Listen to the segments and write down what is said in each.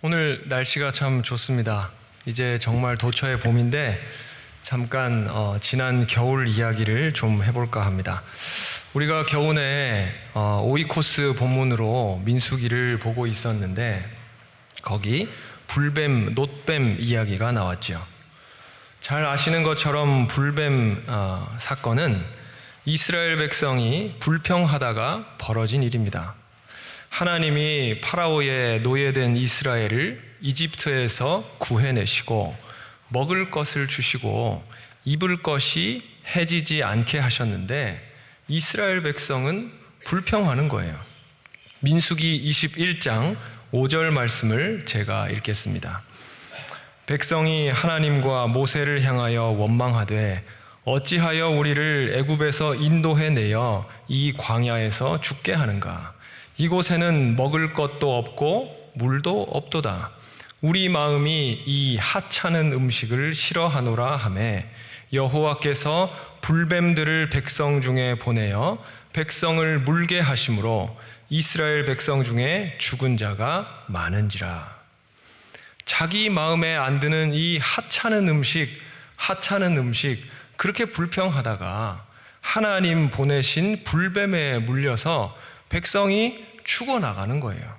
오늘 날씨가 참 좋습니다. 이제 정말 도처의 봄인데 잠깐 지난 겨울 이야기를 좀 해볼까 합니다. 우리가 겨우내 오이코스 본문으로 민수기를 보고 있었는데 거기 불뱀, 놋뱀 이야기가 나왔죠. 잘 아시는 것처럼 불뱀 사건은 이스라엘 백성이 불평하다가 벌어진 일입니다. 하나님이 파라오의 노예된 이스라엘을 이집트에서 구해내시고 먹을 것을 주시고 입을 것이 해지지 않게 하셨는데 이스라엘 백성은 불평하는 거예요. 민수기 21장 5절 말씀을 제가 읽겠습니다. 백성이 하나님과 모세를 향하여 원망하되 어찌하여 우리를 애굽에서 인도해내어 이 광야에서 죽게 하는가? 이곳에는 먹을 것도 없고 물도 없도다. 우리 마음이 이 하찮은 음식을 싫어하노라 하매 여호와께서 불뱀들을 백성 중에 보내어 백성을 물게 하심으로 이스라엘 백성 중에 죽은 자가 많은지라. 자기 마음에 안 드는 이 하찮은 음식 그렇게 불평하다가 하나님 보내신 불뱀에 물려서 백성이 죽어나가는 거예요.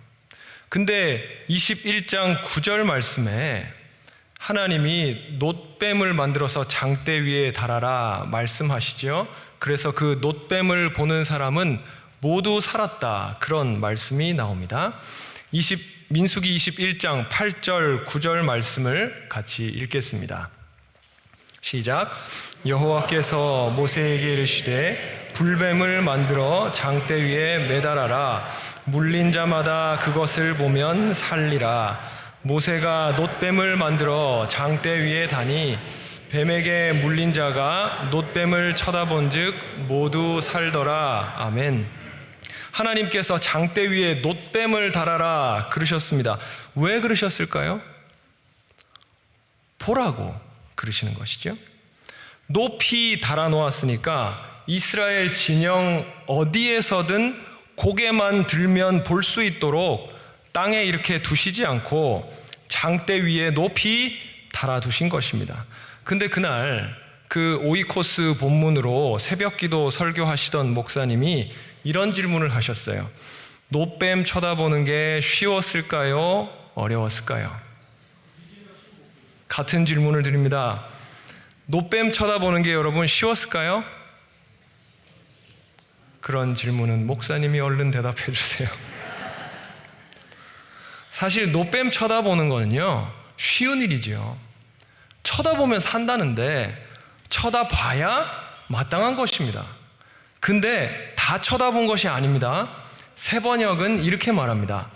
근데 21장 9절 말씀에 하나님이 놋뱀을 만들어서 장대 위에 달아라 말씀하시죠. 그래서 그 놋뱀을 보는 사람은 모두 살았다, 그런 말씀이 나옵니다. 민수기 21장 8절 9절 말씀을 같이 읽겠습니다. 시작. 여호와께서 모세에게 이르시되 불뱀을 만들어 장대 위에 매달아라. 물린 자마다 그것을 보면 살리라. 모세가 놋뱀을 만들어 장대 위에 다니 뱀에게 물린 자가 놋뱀을 쳐다본즉 모두 살더라. 아멘. 하나님께서 장대 위에 놋뱀을 달아라 그러셨습니다. 왜 그러셨을까요? 보라고 그러시는 것이죠. 높이 달아놓았으니까 이스라엘 진영 어디에서든 고개만 들면 볼 수 있도록 땅에 이렇게 두시지 않고 장대 위에 높이 달아두신 것입니다. 근데 그날 그 오이코스 본문으로 새벽기도 설교하시던 목사님이 이런 질문을 하셨어요. 놋뱀 쳐다보는 게 쉬웠을까요? 어려웠을까요? 같은 질문을 드립니다. 놋뱀 쳐다보는 게 여러분 쉬웠을까요? 그런 질문은 목사님이 얼른 대답해 주세요. 사실 놋뱀 쳐다보는 거는요, 쉬운 일이죠. 쳐다보면 산다는데 쳐다봐야 마땅한 것입니다. 근데 다 쳐다본 것이 아닙니다. 세번역은 이렇게 말합니다.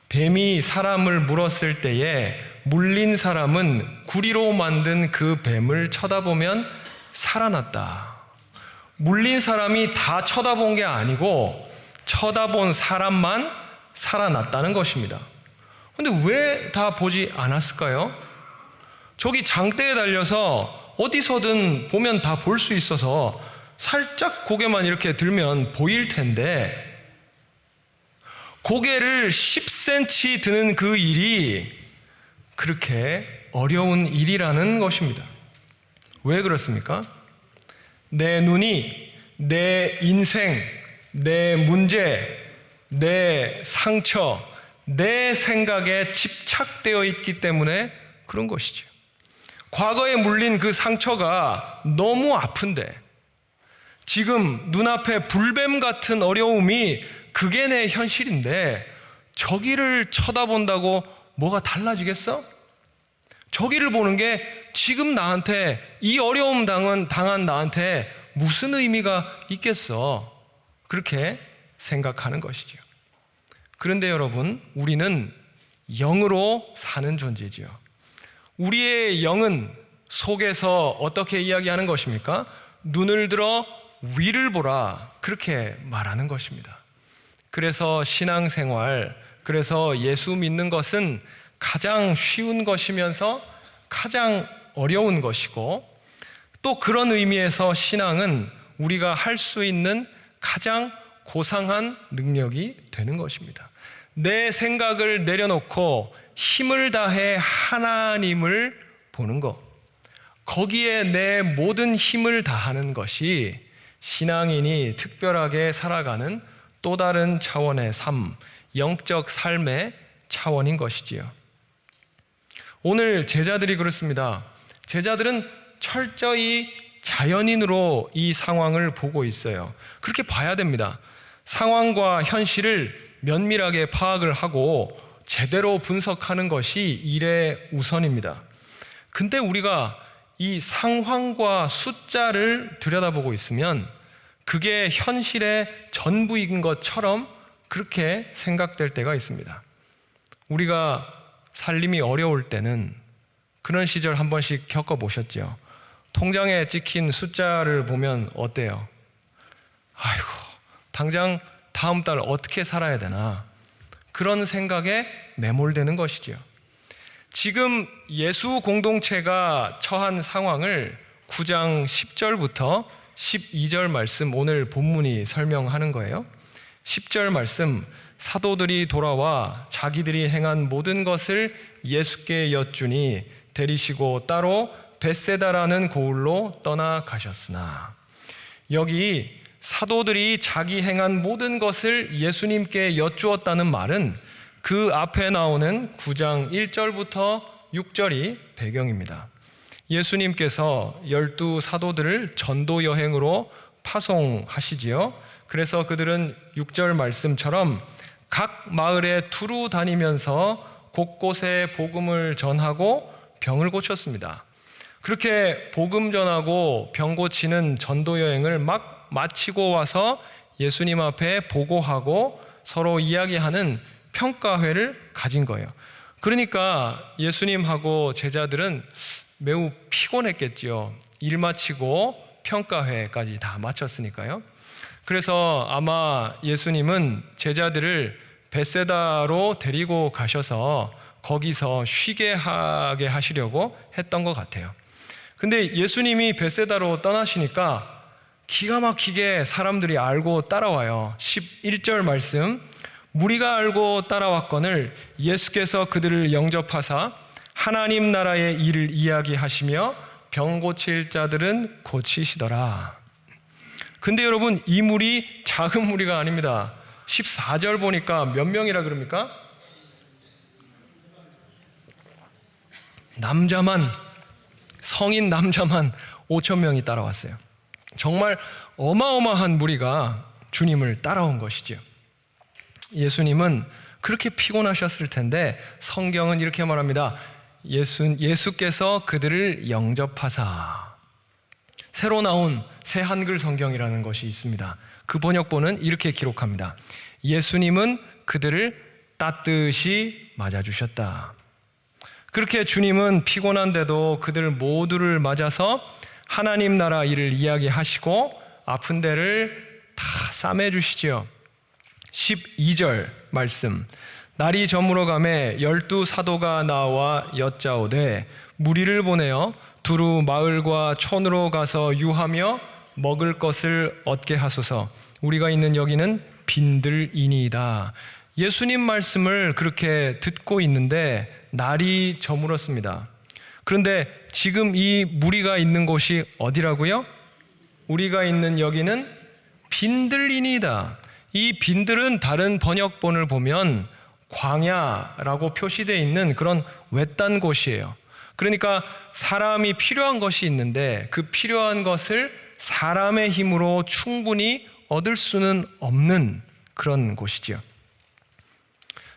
뱀이 사람을 물었을 때에 물린 사람은 구리로 만든 그 뱀을 쳐다보면 살아났다. 물린 사람이 다 쳐다본 게 아니고 쳐다본 사람만 살아났다는 것입니다. 근데 왜 다 보지 않았을까요? 저기 장대에 달려서 어디서든 보면 다 볼 수 있어서 살짝 고개만 이렇게 들면 보일 텐데 고개를 10cm 드는 그 일이 그렇게 어려운 일이라는 것입니다. 왜 그렇습니까? 내 눈이 내 인생, 내 문제, 내 상처, 내 생각에 집착되어 있기 때문에 그런 것이죠. 과거에 물린 그 상처가 너무 아픈데 지금 눈앞에 불뱀 같은 어려움이 그게 내 현실인데 저기를 쳐다본다고 뭐가 달라지겠어? 저기를 보는 게 지금 나한테 이 어려움 당한 나한테 무슨 의미가 있겠어? 그렇게 생각하는 것이죠. 그런데 여러분, 우리는 영으로 사는 존재지요. 우리의 영은 속에서 어떻게 이야기하는 것입니까? 눈을 들어 위를 보라, 그렇게 말하는 것입니다. 그래서 신앙생활, 그래서 예수 믿는 것은 가장 쉬운 것이면서 가장 어려운 것이고 또 그런 의미에서 신앙은 우리가 할 수 있는 가장 고상한 능력이 되는 것입니다. 내 생각을 내려놓고 힘을 다해 하나님을 보는 것, 거기에 내 모든 힘을 다하는 것이 신앙인이 특별하게 살아가는 또 다른 차원의 삶, 영적 삶의 차원인 것이지요. 오늘 제자들이 그렇습니다. 제자들은 철저히 자연인으로 이 상황을 보고 있어요. 그렇게 봐야 됩니다. 상황과 현실을 면밀하게 파악을 하고 제대로 분석하는 것이 일의 우선입니다. 근데 우리가 이 상황과 숫자를 들여다보고 있으면 그게 현실의 전부인 것처럼 그렇게 생각될 때가 있습니다. 우리가 살림이 어려울 때는 그런 시절 한 번씩 겪어보셨죠? 통장에 찍힌 숫자를 보면 어때요? 아이고, 당장 다음 달 어떻게 살아야 되나? 그런 생각에 매몰되는 것이죠. 지금 예수 공동체가 처한 상황을 9장 10절부터 12절 말씀, 오늘 본문이 설명하는 거예요. 10절 말씀, 사도들이 돌아와 자기들이 행한 모든 것을 예수께 여쭈니 데리시고 따로 벳세다라는 고을로 떠나가셨으나, 여기 사도들이 자기 행한 모든 것을 예수님께 여쭈었다는 말은 그 앞에 나오는 9장 1절부터 6절이 배경입니다. 예수님께서 12 사도들을 전도 여행으로 파송하시지요. 그래서 그들은 6절 말씀처럼 각 마을에 두루 다니면서 곳곳에 복음을 전하고 병을 고쳤습니다. 그렇게 복음 전하고 병 고치는 전도 여행을 막 마치고 와서 예수님 앞에 보고하고 서로 이야기하는 평가회를 가진 거예요. 그러니까 예수님하고 제자들은 매우 피곤했겠지요. 일 마치고 평가회까지 다 마쳤으니까요. 그래서 아마 예수님은 제자들을 벳세다로 데리고 가셔서 거기서 쉬게 하게 하시려고 했던 것 같아요. 근데 예수님이 벳세다로 떠나시니까 기가 막히게 사람들이 알고 따라와요. 11절 말씀, 무리가 알고 따라왔거늘 예수께서 그들을 영접하사 하나님 나라의 일을 이야기하시며 병 고칠 자들은 고치시더라. 근데 여러분, 이 무리 작은 무리가 아닙니다. 14절 보니까 몇 명이라 그럽니까? 성인 남자만 5,000명이 따라왔어요. 정말 어마어마한 무리가 주님을 따라온 것이죠. 예수님은 그렇게 피곤하셨을 텐데 성경은 이렇게 말합니다. 예수께서 그들을 영접하사. 새로 나온 새 한글 성경이라는 것이 있습니다. 그 번역본은 이렇게 기록합니다. 예수님은 그들을 따뜻이 맞아주셨다. 그렇게 주님은 피곤한데도 그들 모두를 맞아서 하나님 나라 일을 이야기하시고 아픈 데를 다 싸매주시지요. 12절 말씀, 날이 저물어 가매 12 사도가 나와 여짜오되 무리를 보내어 두루 마을과 촌으로 가서 유하며 먹을 것을 얻게 하소서. 우리가 있는 여기는 빈들이니이다. 예수님 말씀을 그렇게 듣고 있는데 날이 저물었습니다. 그런데 지금 이 무리가 있는 곳이 어디라고요? 우리가 있는 여기는 빈들이니이다. 이 빈들은 다른 번역본을 보면 광야라고 표시되어 있는 그런 외딴 곳이에요. 그러니까 사람이 필요한 것이 있는데 그 필요한 것을 사람의 힘으로 충분히 얻을 수는 없는 그런 곳이죠.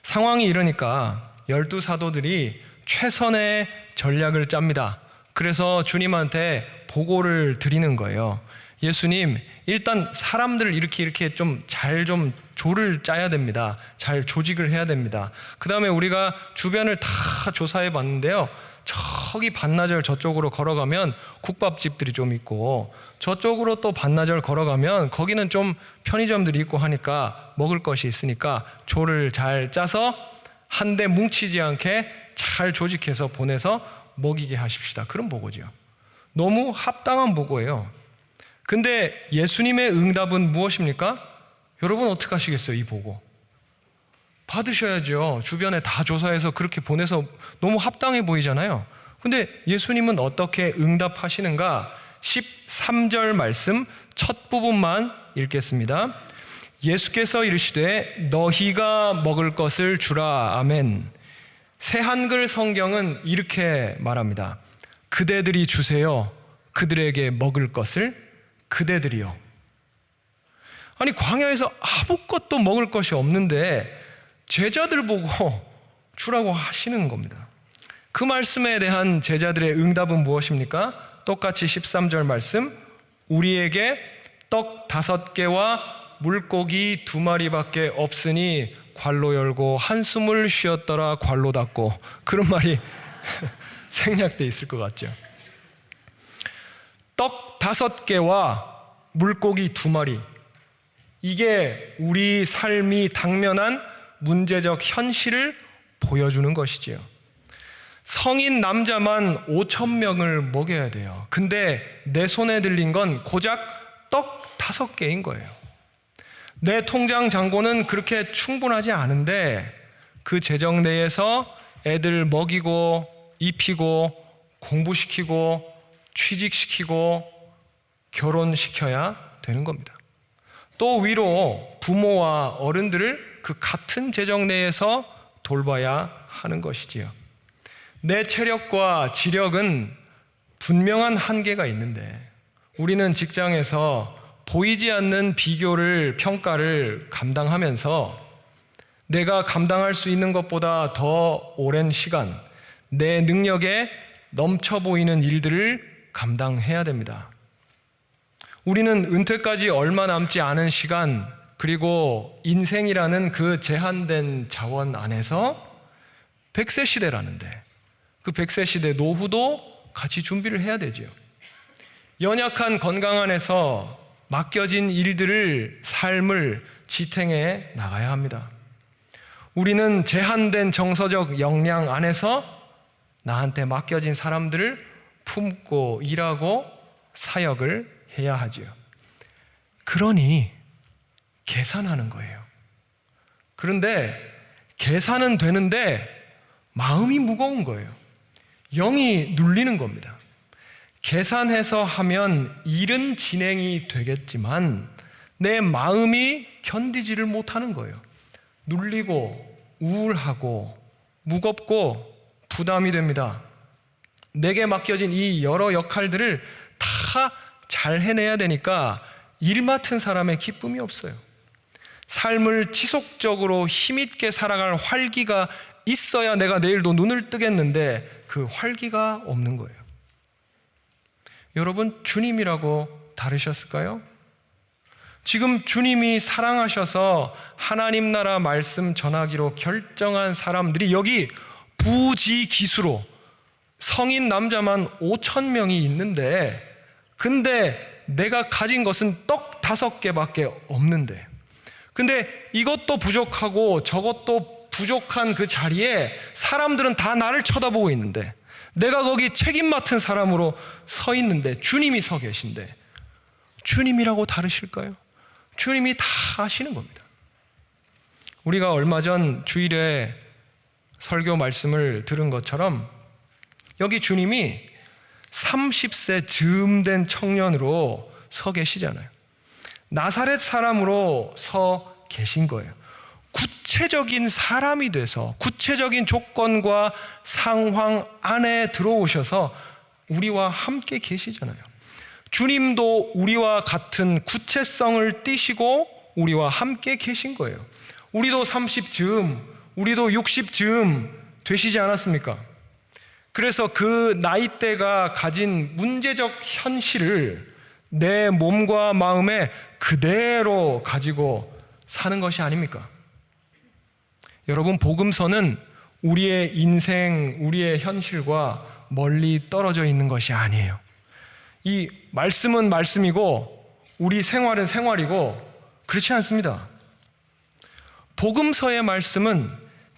상황이 이러니까 12 사도들이 최선의 전략을 짭니다. 그래서 주님한테 보고를 드리는 거예요. 예수님, 일단 사람들을 이렇게 좀 잘 좀 조를 짜야 됩니다. 잘 조직을 해야 됩니다. 그 다음에 우리가 주변을 다 조사해 봤는데요. 저기 반나절 저쪽으로 걸어가면 국밥집들이 좀 있고 저쪽으로 또 반나절 걸어가면 거기는 좀 편의점들이 있고 하니까 먹을 것이 있으니까 조를 잘 짜서 한데 뭉치지 않게 잘 조직해서 보내서 먹이게 하십시다. 그런 보고죠. 너무 합당한 보고예요. 근데 예수님의 응답은 무엇입니까? 여러분 어떻게 하시겠어요? 이 보고 받으셔야죠. 주변에 다 조사해서 그렇게 보내서 너무 합당해 보이잖아요. 근데 예수님은 어떻게 응답하시는가? 13절 말씀 첫 부분만 읽겠습니다. 예수께서 이르시되 너희가 먹을 것을 주라. 아멘. 새 한글 성경은 이렇게 말합니다. 그대들이 주세요. 그들에게 먹을 것을 그대들이요. 아니, 광야에서 아무것도 먹을 것이 없는데 제자들 보고 주라고 하시는 겁니다. 그 말씀에 대한 제자들의 응답은 무엇입니까? 똑같이 13절 말씀, 우리에게 떡 5개와 물고기 2마리밖에 없으니 괄로 열고 한숨을 쉬었더라 괄로 닫고, 그런 말이 생략돼 있을 것 같죠. 떡 5개와 물고기 2마리, 이게 우리 삶이 당면한 문제적 현실을 보여주는 것이지요. 성인 남자만 5,000명을 먹여야 돼요. 근데 내 손에 들린 건 고작 떡 5개인 거예요. 내 통장 잔고는 그렇게 충분하지 않은데 그 재정 내에서 애들 먹이고 입히고 공부시키고 취직시키고 결혼시켜야 되는 겁니다. 또 위로 부모와 어른들을 그 같은 재정 내에서 돌봐야 하는 것이지요. 내 체력과 지력은 분명한 한계가 있는데 우리는 직장에서 보이지 않는 비교를, 평가를 감당하면서 내가 감당할 수 있는 것보다 더 오랜 시간, 내 능력에 넘쳐 보이는 일들을 감당해야 됩니다. 우리는 은퇴까지 얼마 남지 않은 시간, 그리고 인생이라는 그 제한된 자원 안에서 100세 시대라는데 그 100세 시대 노후도 같이 준비를 해야 되지요. 연약한 건강 안에서 맡겨진 일들을, 삶을 지탱해 나가야 합니다. 우리는 제한된 정서적 역량 안에서 나한테 맡겨진 사람들을 품고 일하고 사역을 해야 하지요. 그러니 계산하는 거예요. 그런데 계산은 되는데 마음이 무거운 거예요. 영이 눌리는 겁니다. 계산해서 하면 일은 진행이 되겠지만 내 마음이 견디지를 못하는 거예요. 눌리고 우울하고 무겁고 부담이 됩니다. 내게 맡겨진 이 여러 역할들을 다 잘 해내야 되니까 일 맡은 사람의 기쁨이 없어요. 삶을 지속적으로 힘있게 살아갈 활기가 있어야 내가 내일도 눈을 뜨겠는데 그 활기가 없는 거예요. 여러분, 주님이라고 다르셨을까요? 지금 주님이 사랑하셔서 하나님 나라 말씀 전하기로 결정한 사람들이 여기 부지기수로 성인 남자만 5,000명이 있는데, 근데 내가 가진 것은 떡 5개밖에 없는데, 근데 이것도 부족하고 저것도 부족한 그 자리에 사람들은 다 나를 쳐다보고 있는데, 내가 거기 책임 맡은 사람으로 서 있는데 주님이 서 계신데 주님이라고 다르실까요? 주님이 다 아시는 겁니다. 우리가 얼마 전 주일에 설교 말씀을 들은 것처럼 여기 주님이 30세 즈음 된 청년으로 서 계시잖아요. 나사렛 사람으로 서 계신 거예요. 구체적인 사람이 돼서 구체적인 조건과 상황 안에 들어오셔서 우리와 함께 계시잖아요. 주님도 우리와 같은 구체성을 띠시고 우리와 함께 계신 거예요. 우리도 30즈음, 우리도 60즈음 되시지 않았습니까? 그래서 그 나이대가 가진 문제적 현실을 내 몸과 마음에 그대로 가지고 사는 것이 아닙니까? 여러분, 복음서는 우리의 인생, 우리의 현실과 멀리 떨어져 있는 것이 아니에요. 이 말씀은 말씀이고 우리 생활은 생활이고 그렇지 않습니다. 복음서의 말씀은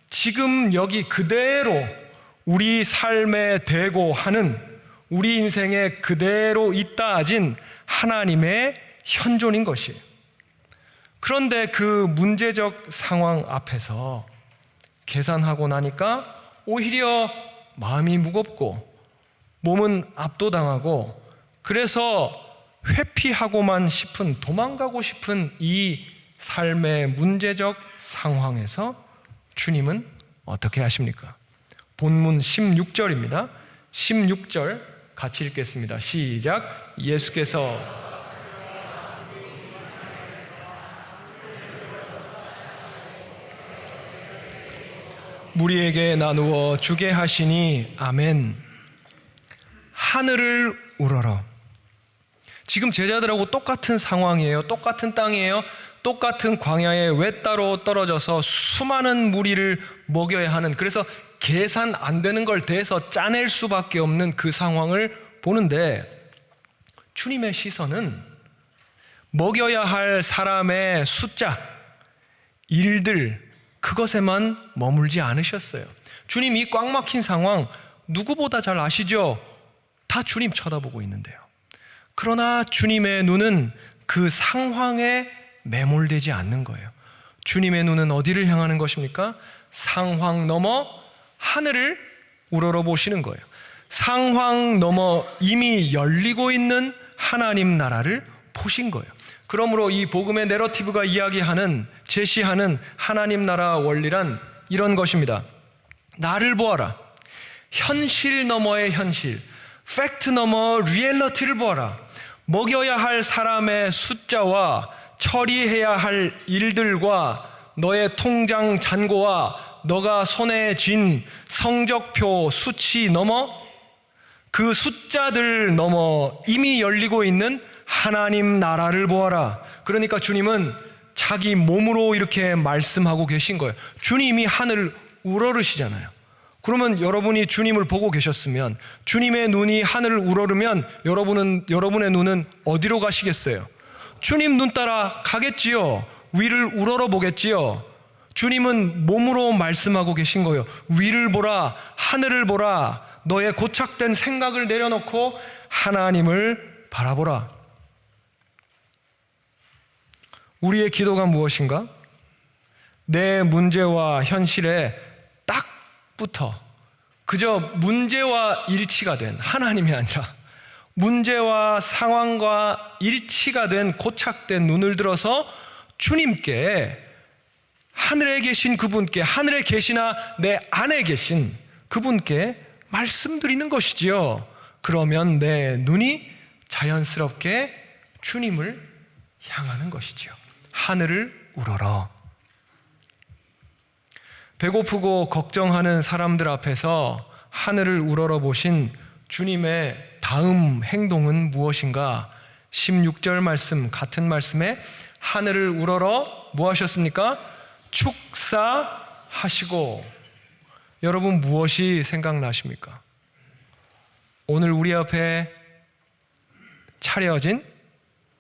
지금 여기 그대로 우리 삶에 대고 하는, 우리 인생에 그대로 있다진 하나님의 현존인 것이에요. 그런데 그 문제적 상황 앞에서 계산하고 나니까 오히려 마음이 무겁고 몸은 압도당하고, 그래서 회피하고만 싶은, 도망가고 싶은 이 삶의 문제적 상황에서 주님은 어떻게 하십니까? 본문 16절입니다. 16절 같이 읽겠습니다. 시작. 예수께서 무리에게 나누어 주게 하시니 아멘. 하늘을 우러러. 지금 제자들하고 똑같은 상황이에요. 똑같은 땅이에요. 똑같은 광야에 외따로 떨어져서 수많은 무리를 먹여야 하는, 그래서 계산 안 되는 걸 대해서 짜낼 수밖에 없는 그 상황을 보는데, 주님의 시선은 먹여야 할 사람의 숫자, 일들, 그것에만 머물지 않으셨어요. 주님 이 꽉 막힌 상황 누구보다 잘 아시죠? 다 주님 쳐다보고 있는데요. 그러나 주님의 눈은 그 상황에 매몰되지 않는 거예요. 주님의 눈은 어디를 향하는 것입니까? 상황 넘어 하늘을 우러러 보시는 거예요. 상황 넘어 이미 열리고 있는 하나님 나라를 보신 거예요. 그러므로 이 복음의 내러티브가 이야기하는, 제시하는 하나님 나라 원리란 이런 것입니다. 나를 보아라. 현실 너머의 현실, 팩트 너머 리얼리티를 보아라. 먹여야 할 사람의 숫자와 처리해야 할 일들과 너의 통장 잔고와 너가 손에 쥔 성적표 수치 넘어, 그 숫자들 넘어 이미 열리고 있는 하나님 나라를 보아라. 그러니까 주님은 자기 몸으로 이렇게 말씀하고 계신 거예요. 주님이 하늘을 우러르시잖아요. 그러면 여러분이 주님을 보고 계셨으면, 주님의 눈이 하늘을 우러르면 여러분의 눈은 어디로 가시겠어요? 주님 눈 따라 가겠지요. 위를 우러러 보겠지요. 주님은 몸으로 말씀하고 계신 거예요. 위를 보라, 하늘을 보라. 너의 고착된 생각을 내려놓고 하나님을 바라보라. 우리의 기도가 무엇인가? 내 문제와 현실에 딱 붙어 그저 문제와 일치가 된, 하나님이 아니라 문제와 상황과 일치가 된 고착된 눈을 들어서 주님께, 하늘에 계신 그분께, 하늘에 계시나 내 안에 계신 그분께 말씀드리는 것이지요. 그러면 내 눈이 자연스럽게 주님을 향하는 것이지요. 하늘을 우러러. 배고프고 걱정하는 사람들 앞에서 하늘을 우러러 보신 주님의 다음 행동은 무엇인가? 16절 말씀, 같은 말씀에 하늘을 우러러 뭐 하셨습니까? 축사하시고. 여러분 무엇이 생각나십니까? 오늘 우리 앞에 차려진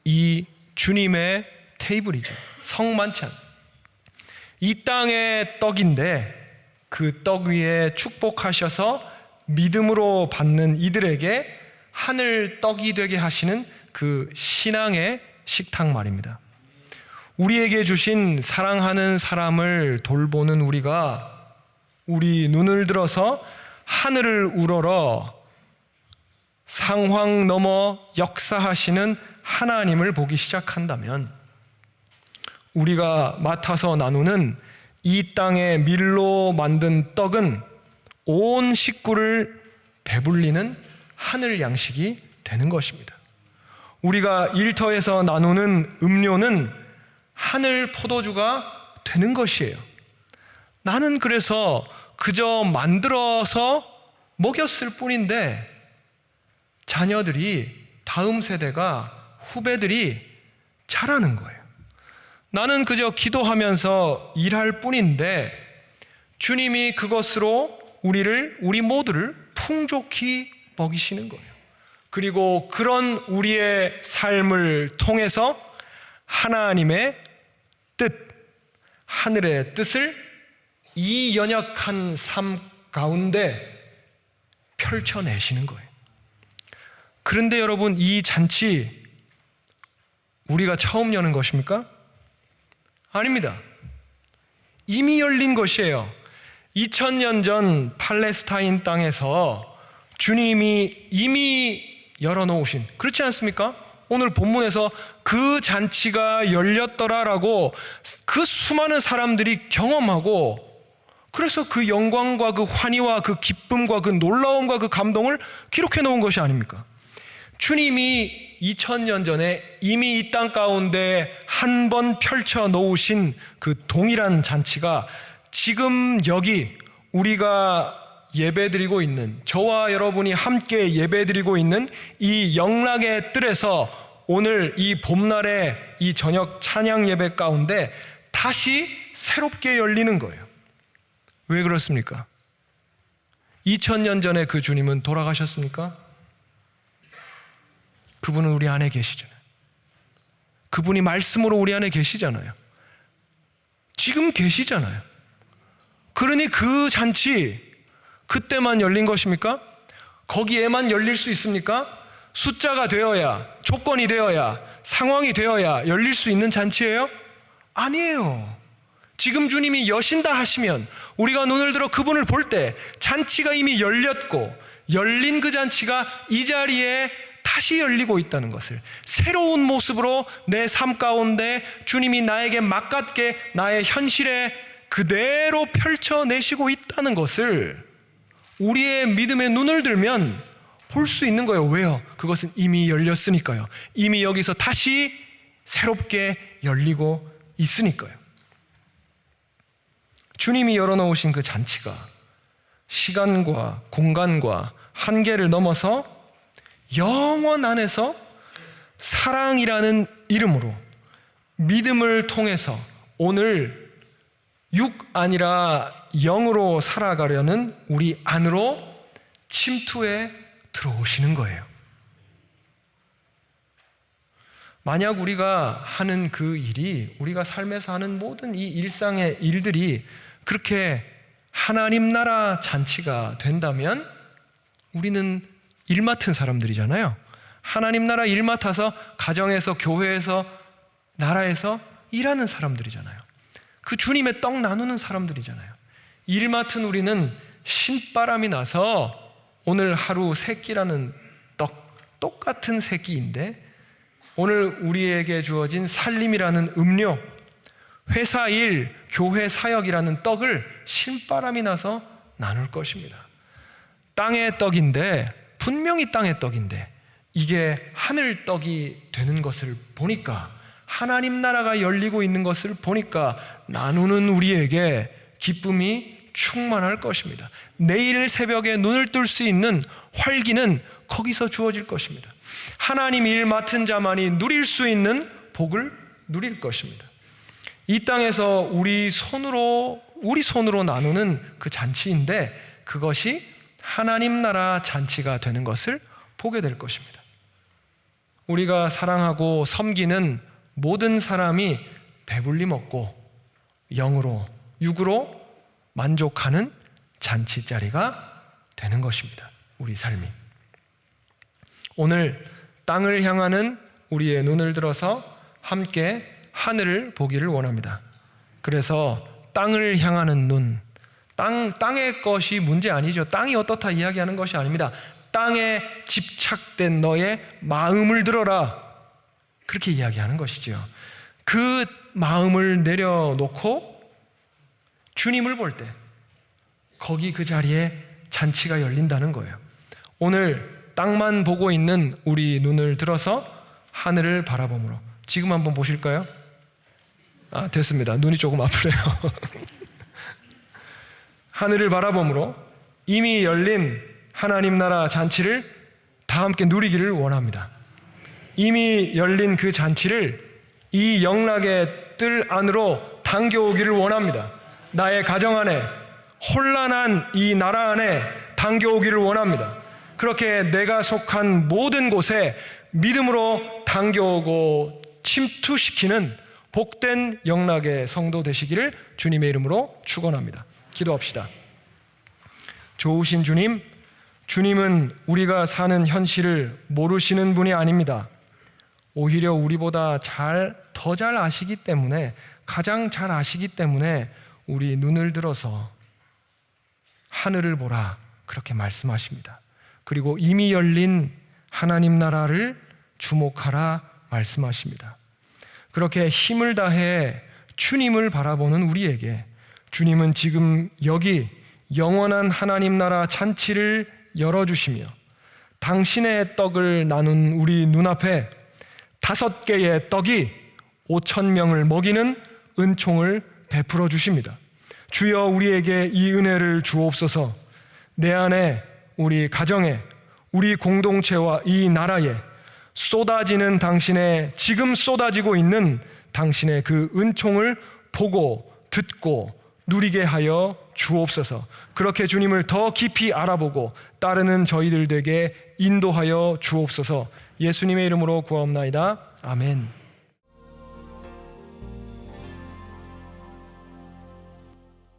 이 주님의 테이블이죠. 성만찬. 이 땅의 떡인데 그 떡 위에 축복하셔서 믿음으로 받는 이들에게 하늘 떡이 되게 하시는 그 신앙의 식탁 말입니다. 우리에게 주신 사랑하는 사람을 돌보는 우리가 우리 눈을 들어서 하늘을 우러러 상황 넘어 역사하시는 하나님을 보기 시작한다면, 우리가 맡아서 나누는 이 땅의 밀로 만든 떡은 온 식구를 배불리는 하늘 양식이 되는 것입니다. 우리가 일터에서 나누는 음료는 하늘 포도주가 되는 것이에요. 나는 그래서 그저 만들어서 먹였을 뿐인데 자녀들이, 다음 세대가, 후배들이 자라는 거예요. 나는 그저 기도하면서 일할 뿐인데 주님이 그것으로 우리 모두를 풍족히 먹이시는 거예요. 그리고 그런 우리의 삶을 통해서 하나님의 뜻, 하늘의 뜻을 이 연약한 삶 가운데 펼쳐내시는 거예요. 그런데 여러분, 이 잔치 우리가 처음 여는 것입니까? 아닙니다. 이미 열린 것이에요. 2000년 전 팔레스타인 땅에서 주님이 이미 열어놓으신, 그렇지 않습니까? 오늘 본문에서 그 잔치가 열렸더라라고 그 수많은 사람들이 경험하고, 그래서 그 영광과 그 환희와 그 기쁨과 그 놀라움과 그 감동을 기록해 놓은 것이 아닙니까? 주님이 2000년 전에 이미 이 땅 가운데 한 번 펼쳐 놓으신 그 동일한 잔치가 지금 여기 우리가 예배드리고 있는, 저와 여러분이 함께 예배드리고 있는 이 영락의 뜰에서 오늘 이 봄날의 이 저녁 찬양 예배 가운데 다시 새롭게 열리는 거예요. 왜 그렇습니까? 2000년 전에 그 주님은 돌아가셨습니까? 그분은 우리 안에 계시잖아요. 그분이 말씀으로 우리 안에 계시잖아요. 지금 계시잖아요. 그러니 그 잔치 그때만 열린 것입니까? 거기에만 열릴 수 있습니까? 숫자가 되어야, 조건이 되어야, 상황이 되어야 열릴 수 있는 잔치예요? 아니에요. 지금 주님이 여신다 하시면 우리가 눈을 들어 그분을 볼 때 잔치가 이미 열렸고, 열린 그 잔치가 이 자리에 다시 열리고 있다는 것을, 새로운 모습으로 내 삶 가운데 주님이 나에게 막같게 나의 현실에 그대로 펼쳐내시고 있다는 것을 우리의 믿음의 눈을 들면 볼 수 있는 거예요. 왜요? 그것은 이미 열렸으니까요. 이미 여기서 다시 새롭게 열리고 있으니까요. 주님이 열어놓으신 그 잔치가 시간과 공간과 한계를 넘어서 영원 안에서 사랑이라는 이름으로 믿음을 통해서 오늘 육 아니라 영으로 살아가려는 우리 안으로 침투해 들어오시는 거예요. 만약 우리가 하는 그 일이, 우리가 삶에서 하는 모든 이 일상의 일들이 그렇게 하나님 나라 잔치가 된다면 우리는 일 맡은 사람들이잖아요. 하나님 나라 일 맡아서 가정에서, 교회에서, 나라에서 일하는 사람들이잖아요. 그 주님의 떡 나누는 사람들이잖아요. 일 맡은 우리는 신바람이 나서 오늘 하루 세 끼라는 떡, 똑같은 세 끼인데 오늘 우리에게 주어진 살림이라는 음료, 회사 일, 교회 사역이라는 떡을 신바람이 나서 나눌 것입니다. 땅의 떡인데, 분명히 땅의 떡인데 이게 하늘 떡이 되는 것을 보니까, 하나님 나라가 열리고 있는 것을 보니까 나누는 우리에게 기쁨이 충만할 것입니다. 내일 새벽에 눈을 뜰 수 있는 활기는 거기서 주어질 것입니다. 하나님 일 맡은 자만이 누릴 수 있는 복을 누릴 것입니다. 이 땅에서 우리 손으로 나누는 그 잔치인데 그것이 하나님 나라 잔치가 되는 것을 보게 될 것입니다. 우리가 사랑하고 섬기는 모든 사람이 배불리 먹고 영으로, 육으로 만족하는 잔치 자리가 되는 것입니다. 우리 삶이. 오늘 땅을 향하는 우리의 눈을 들어서 함께 하늘을 보기를 원합니다. 그래서 땅을 향하는 눈, 땅의 것이 문제 아니죠. 땅이 어떻다 이야기하는 것이 아닙니다. 땅에 집착된 너의 마음을 들어라, 그렇게 이야기하는 것이죠. 그 마음을 내려놓고 주님을 볼 때 거기 그 자리에 잔치가 열린다는 거예요. 오늘 땅만 보고 있는 우리 눈을 들어서 하늘을 바라보므로, 지금 한번 보실까요? 됐습니다. 눈이 조금 아프네요. 하늘을 바라보므로 이미 열린 하나님 나라 잔치를 다 함께 누리기를 원합니다. 이미 열린 그 잔치를 이 영락의 뜰 안으로 당겨오기를 원합니다. 나의 가정 안에, 혼란한 이 나라 안에 당겨오기를 원합니다. 그렇게 내가 속한 모든 곳에 믿음으로 당겨오고 침투시키는 복된 영락의 성도 되시기를 주님의 이름으로 축원합니다. 기도합시다. 좋으신 주님, 주님은 우리가 사는 현실을 모르시는 분이 아닙니다. 오히려 우리보다 더 잘 아시기 때문에, 가장 잘 아시기 때문에 우리 눈을 들어서 하늘을 보라 그렇게 말씀하십니다. 그리고 이미 열린 하나님 나라를 주목하라 말씀하십니다. 그렇게 힘을 다해 주님을 바라보는 우리에게 주님은 지금 여기 영원한 하나님 나라 잔치를 열어주시며 당신의 떡을 나눈 우리 눈앞에 5개의 떡이 5,000명을 먹이는 은총을 베풀어 주십니다. 주여 우리에게 이 은혜를 주옵소서. 내 안에, 우리 가정에, 우리 공동체와 이 나라에 쏟아지는 당신의, 지금 쏟아지고 있는 당신의 그 은총을 보고 듣고 누리게 하여 주옵소서. 그렇게 주님을 더 깊이 알아보고 따르는 저희들 되게 인도하여 주옵소서. 예수님의 이름으로 구하옵나이다. 아멘.